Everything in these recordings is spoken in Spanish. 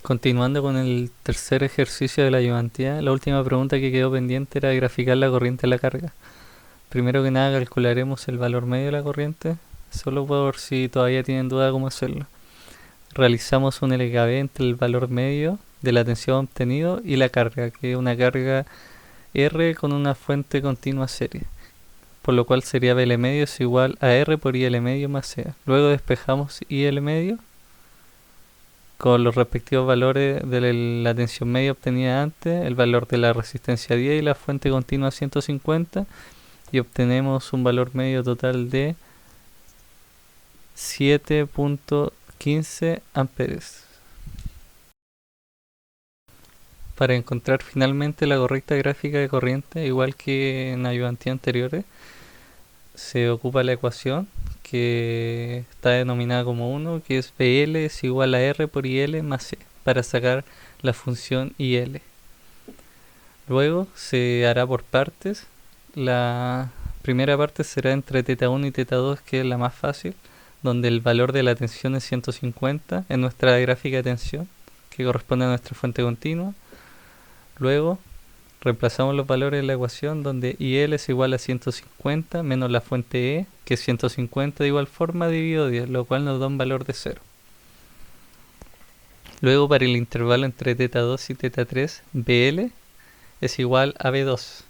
Continuando con el tercer ejercicio de la ayudantía, la última pregunta que quedó pendiente era graficar la corriente de la carga. Primero que nada calcularemos el valor medio de la corriente, solo por si todavía tienen duda de cómo hacerlo. Realizamos un LKB entre el valor medio de la tensión obtenido y la carga, que es una carga R con una fuente continua serie, por lo cual sería BL medio es igual a R por IL medio más C. Luego despejamos IL medio con los respectivos valores de la tensión media obtenida antes, el valor de la resistencia 10 y la fuente continua 150, y obtenemos un valor medio total de 7.15 amperes. Para encontrar finalmente la correcta gráfica de corriente, igual que en ayudantías anteriores, se ocupa la ecuación que está denominada como 1, que es BL es igual a R por IL más C, para sacar la función IL. Luego se hará por partes. La primera parte será entre θ1 y θ2, que es la más fácil, donde el valor de la tensión es 150 en nuestra gráfica de tensión, que corresponde a nuestra fuente continua. Luego reemplazamos los valores en la ecuación, donde IL es igual a 150 menos la fuente E, que es 150 de igual forma, dividido 10, lo cual nos da un valor de 0. Luego, para el intervalo entre θ2 y θ3, BL es igual a B2.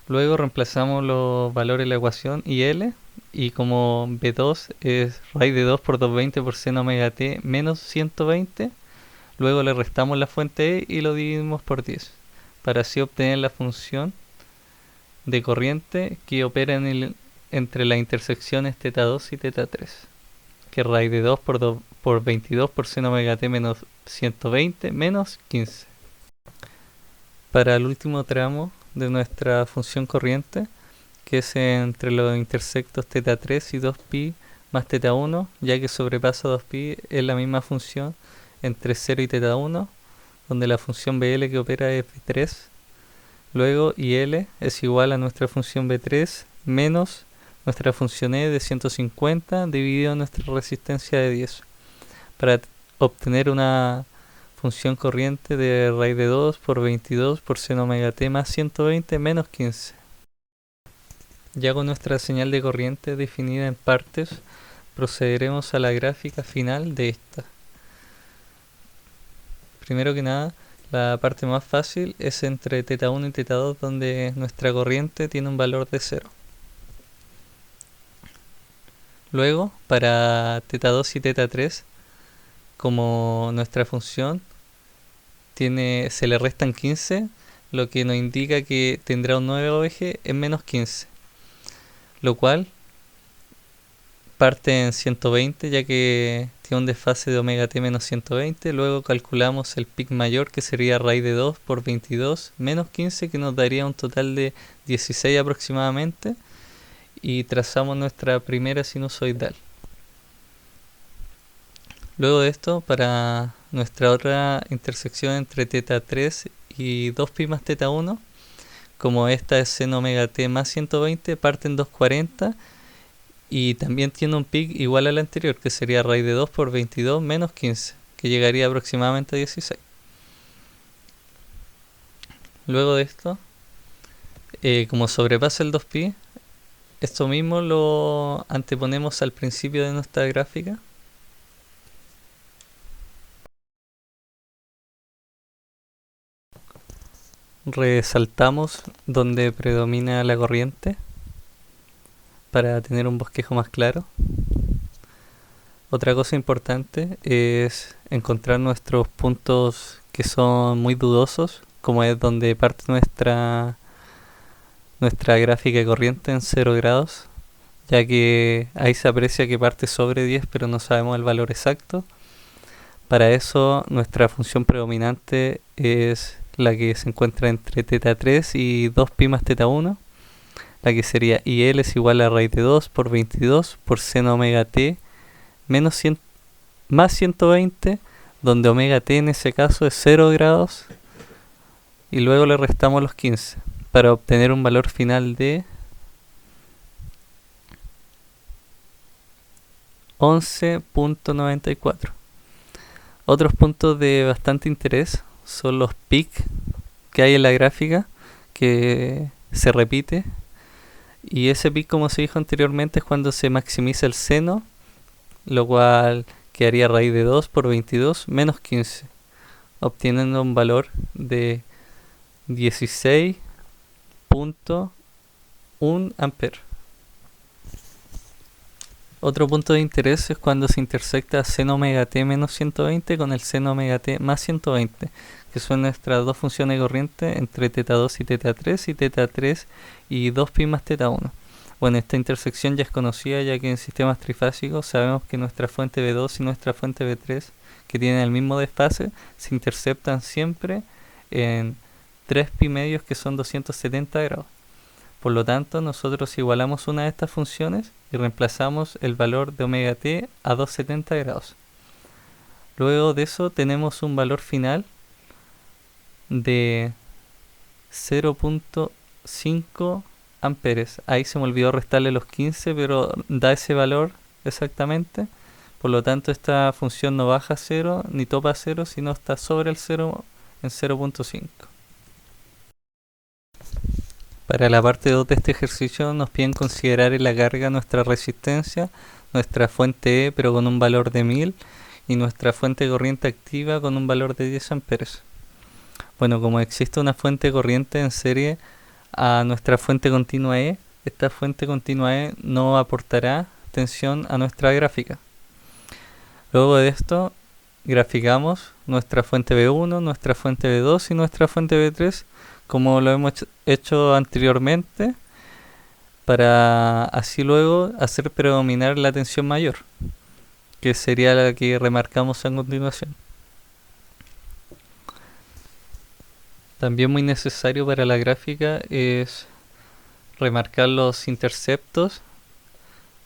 Luego reemplazamos los valores en la ecuación IL, y como B2 es raíz de 2 por 220 por seno omega t menos 120, luego le restamos la fuente E y lo dividimos por 10, para así obtener la función de corriente que opera entre las intersecciones θ2 y θ3, que es raíz de 2 por 22 por seno omega t menos 120 menos 15. Para el último tramo de nuestra función corriente, que es entre los intersectos θ3 y 2pi más θ1, ya que sobrepasa 2pi, es la misma función entre 0 y θ1, donde la función BL que opera es B3. Luego IL es igual a nuestra función B3 menos nuestra función E de 150 dividido en nuestra resistencia de 10, para obtener una función corriente de raíz de 2 por 22 por seno omega t más 120 menos 15. Ya con nuestra señal de corriente definida en partes, procederemos a la gráfica final de esta. Primero que nada, la parte más fácil es entre θ1 y θ2, donde nuestra corriente tiene un valor de 0. Luego, para θ2 y θ3, como nuestra función se le restan 15, lo que nos indica que tendrá un nuevo eje en menos 15, lo cual parte en 120, ya que tiene un desfase de omega t menos 120. Luego calculamos el pic mayor, que sería raíz de 2 por 22 menos 15, que nos daría un total de 16 aproximadamente, y trazamos nuestra primera sinusoidal. Luego de esto, para nuestra otra intersección entre θ3 y 2pi más θ1, como esta es seno omega t más 120, parte en 240, y también tiene un pic igual al anterior, que sería raíz de 2 por 22 menos 15, que llegaría aproximadamente a 16. Luego de esto, como sobrepasa el 2pi, esto mismo lo anteponemos al principio de nuestra gráfica. Resaltamos donde predomina la corriente para tener un bosquejo más claro. Otra cosa importante es encontrar nuestros puntos que son muy dudosos, como es donde parte nuestra gráfica de corriente en 0 grados, ya que ahí se aprecia que parte sobre 10, pero no sabemos el valor exacto. Para eso nuestra función predominante es la que se encuentra entre θ3 y 2pi más θ1, la que sería IL es igual a raíz de 2 por 22 por seno omega t menos 100 más 120, donde omega t en ese caso es 0 grados, y luego le restamos los 15 para obtener un valor final de 11.94. Otros puntos de bastante interés son los peaks que hay en la gráfica, que se repite. Y ese peak, como se dijo anteriormente, es cuando se maximiza el seno, lo cual quedaría raíz de 2 por 22 menos 15, obteniendo un valor de 16.1 amperes. Otro punto de interés es cuando se intersecta seno omega t menos 120 con el seno omega t más 120, que son nuestras dos funciones de corriente entre teta 2 y teta 3 y teta 3 y 2 pi más teta 1. Bueno, esta intersección ya es conocida, ya que en sistemas trifásicos sabemos que nuestra fuente B2 y nuestra fuente B3, que tienen el mismo desfase, se interceptan siempre en 3 pi medios, que son 270 grados. Por lo tanto, nosotros igualamos una de estas funciones y reemplazamos el valor de omega t a 270 grados. Luego de eso tenemos un valor final de 0.5 amperes. Ahí se me olvidó restarle los 15, pero da ese valor exactamente. Por lo tanto, esta función no baja a 0 ni topa a 0, sino está sobre el 0 en 0.5. Para la parte 2 de este ejercicio nos piden considerar en la carga nuestra resistencia, nuestra fuente E pero con un valor de 1000 y nuestra fuente de corriente activa con un valor de 10 amperes. Bueno, como existe una fuente de corriente en serie a nuestra fuente continua E, esta fuente continua E no aportará tensión a nuestra gráfica. Luego de esto graficamos nuestra fuente B1, nuestra fuente B2 y nuestra fuente B3 como lo hemos hecho anteriormente, para así luego hacer predominar la tensión mayor, que sería la que remarcamos a continuación. También muy necesario para la gráfica es remarcar los interceptos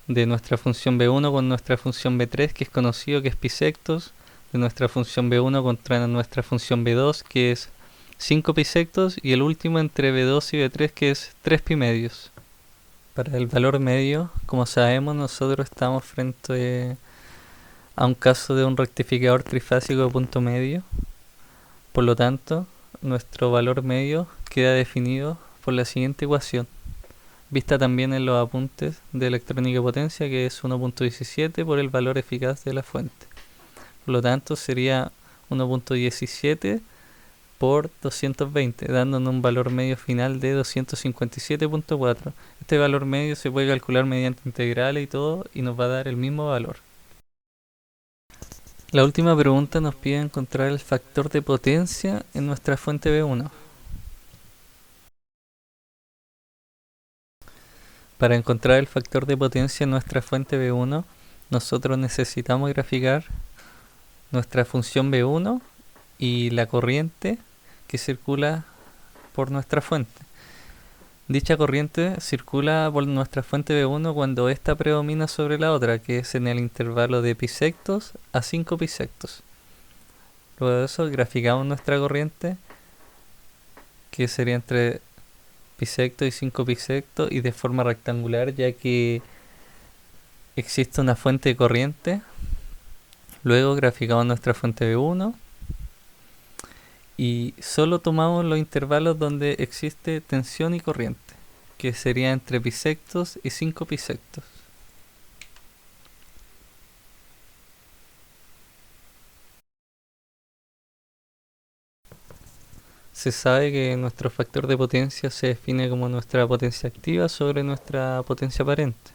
de nuestra función B1 con nuestra función B3, que es conocido que es pi sectos, de nuestra función B1 contra nuestra función B2, que es 5 pi sectos, y el último entre B2 y B3, que es 3 pi medios. Para el valor medio, como sabemos, nosotros estamos frente a un caso de un rectificador trifásico de punto medio. Por lo tanto, nuestro valor medio queda definido por la siguiente ecuación, vista también en los apuntes de electrónica y potencia, que es 1.17 por el valor eficaz de la fuente. Por lo tanto, sería 1.17 por 220, dándonos un valor medio final de 257.4. Este valor medio se puede calcular mediante integrales y todo, y nos va a dar el mismo valor. La última pregunta nos pide encontrar el factor de potencia en nuestra fuente B1. Para encontrar el factor de potencia en nuestra fuente B1, nosotros necesitamos graficar nuestra función B1 y la corriente que circula por nuestra fuente. Dicha corriente circula por nuestra fuente B1 cuando ésta predomina sobre la otra, que es en el intervalo de pi sectos a 5 pi sectos. Luego de eso graficamos nuestra corriente, que sería entre pi secto y 5 pi secto, y de forma rectangular, ya que existe una fuente de corriente. Luego graficamos nuestra fuente B1 y solo tomamos los intervalos donde existe tensión y corriente, que sería entre pi sectos y 5 pi sectos. Se sabe que nuestro factor de potencia se define como nuestra potencia activa sobre nuestra potencia aparente,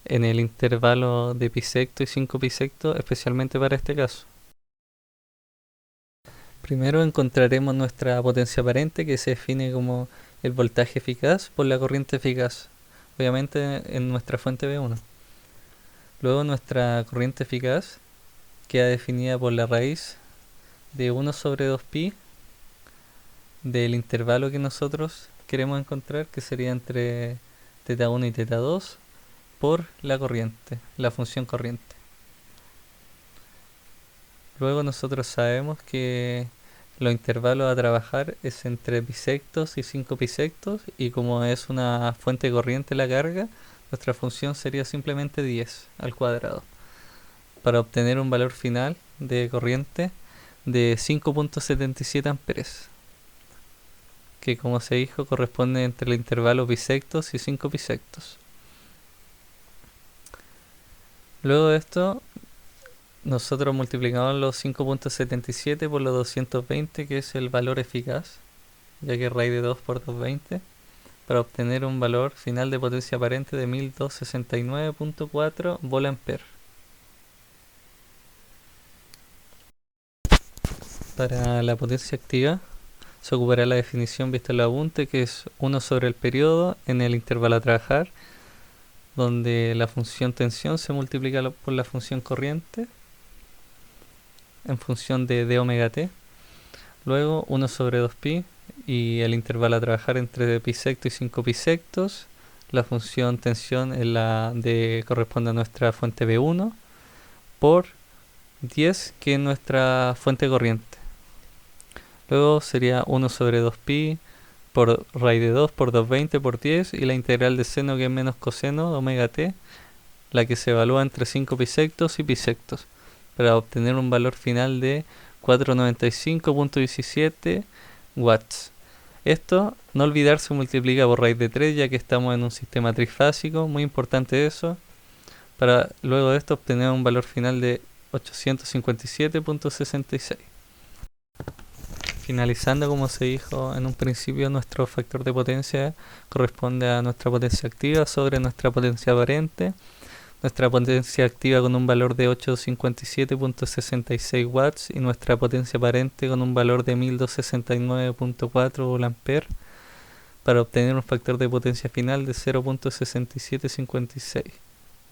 en el intervalo de pi secto y 5 pi secto, especialmente para este caso. Primero encontraremos nuestra potencia aparente, que se define como el voltaje eficaz por la corriente eficaz, obviamente en nuestra fuente B1. Luego nuestra corriente eficaz queda definida por la raíz de 1 sobre 2pi del intervalo que nosotros queremos encontrar, que sería entre teta 1 y teta 2, por la corriente, la función corriente. Luego nosotros sabemos que los intervalos a trabajar es entre pi sectos y 5 pi sectos, y como es una fuente de corriente la carga, nuestra función sería simplemente 10 al cuadrado, para obtener un valor final de corriente de 5.77 amperes, que como se dijo corresponde entre el intervalo bisectos y 5 bisectos. Luego de esto, nosotros multiplicamos los 5.77 por los 220, que es el valor eficaz, ya que raíz de 2 por 220, para obtener un valor final de potencia aparente de 1269.4 volt-ampere. Para la potencia activa se ocupará la definición vista en lo abunte, que es 1 sobre el periodo en el intervalo a trabajar, donde la función tensión se multiplica por la función corriente en función de d omega t. Luego 1 sobre 2pi y el intervalo a trabajar entre pi secto y 5 pi sectos. La función tensión es la de corresponde a nuestra fuente B1 por 10, que es nuestra fuente corriente. Luego sería 1 sobre 2pi por raíz de 2 por 220 por 10 y la integral de seno, que es menos coseno de omega t, la que se evalúa entre 5 pi sectos y pi sectos, para obtener un valor final de 495.17 watts. Esto, no olvidar, se multiplica por raíz de 3, ya que estamos en un sistema trifásico, muy importante eso, para luego de esto obtener un valor final de 857.66. Finalizando, como se dijo en un principio, nuestro factor de potencia corresponde a nuestra potencia activa sobre nuestra potencia aparente. Nuestra potencia activa con un valor de 857.66 watts y nuestra potencia aparente con un valor de 1269.4 volt-ampere, para obtener un factor de potencia final de 0.6756.